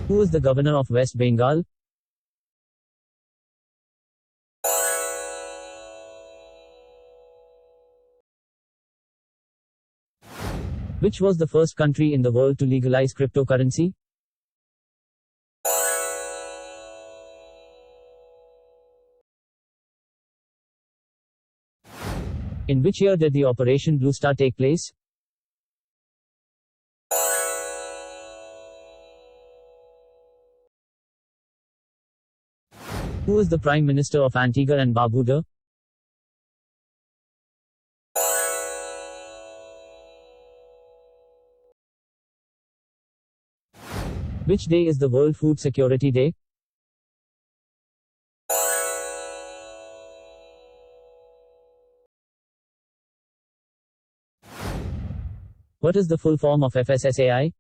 Who is the governor of West Bengal? Which was the first country in the world to legalize cryptocurrency? In which year did the Operation Blue Star take place? Who is the Prime Minister of Antigua and Barbuda? Which day is the World Food Security Day? What is the full form of FSSAI?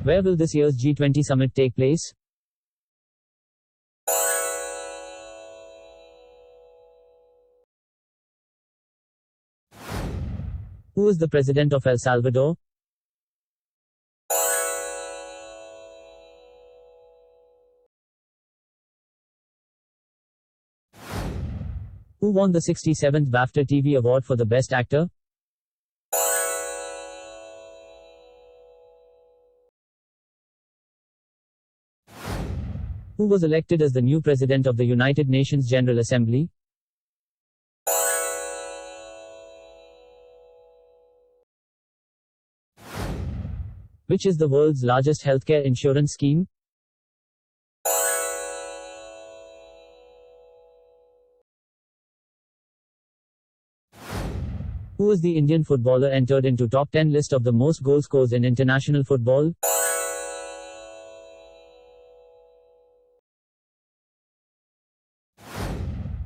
Where will this year's G20 summit take place? Who is the president of El Salvador? Who won the 67th BAFTA TV Award for the Best Actor? Who was elected as the new president of the United Nations General Assembly? Which is the world's largest healthcare insurance scheme? Who is the Indian footballer entered into top 10 list of the most goal scorers in international football?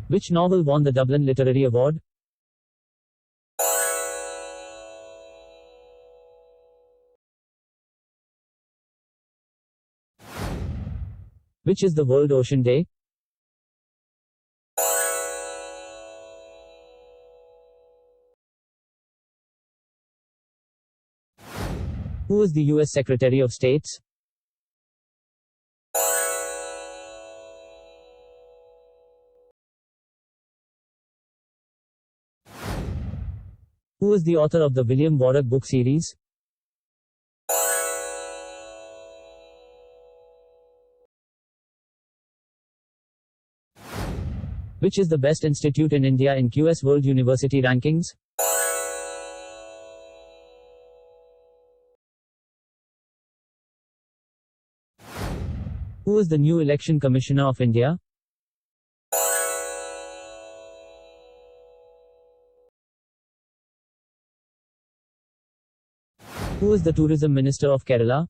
Which novel won the Dublin Literary Award? Which is the World Ocean Day? Who is the US Secretary of State? Who is the author of the William Warwick book series? Which is the best institute in India in QS World University Rankings? Who is the new Election Commissioner of India? Who is the Tourism Minister of Kerala?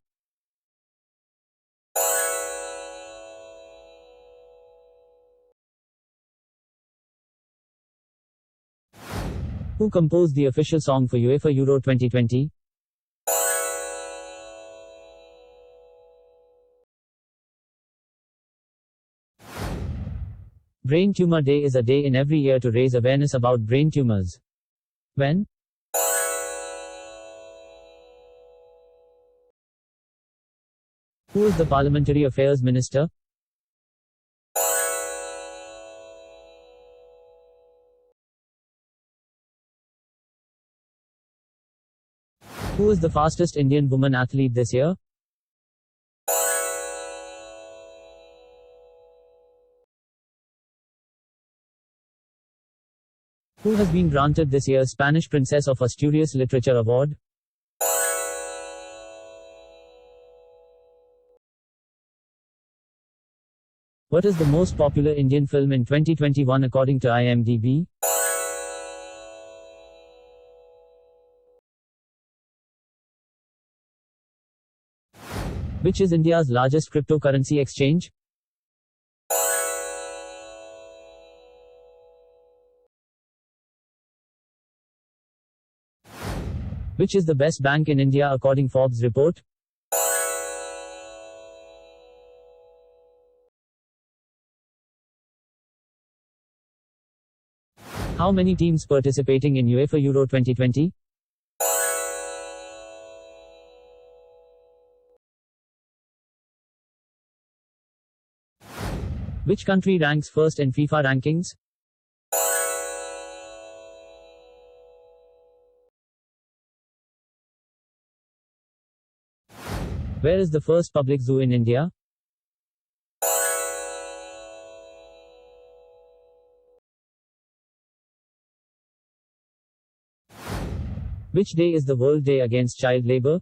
Who composed the official song for UEFA Euro 2020? Brain Tumor Day is a day in every year to raise awareness about brain tumors. When? Who is the Parliamentary Affairs Minister? Who is the fastest Indian woman athlete this year? Who has been granted this year's Spanish Princess of Asturias Literature Award? What is the most popular Indian film in 2021 according to IMDb? Which is India's largest cryptocurrency exchange? Which is the best bank in India according Forbes report? How many teams participating in UEFA Euro 2020? Which country ranks first in FIFA rankings? Where is the first public zoo in India? Which day is the World Day Against Child Labor?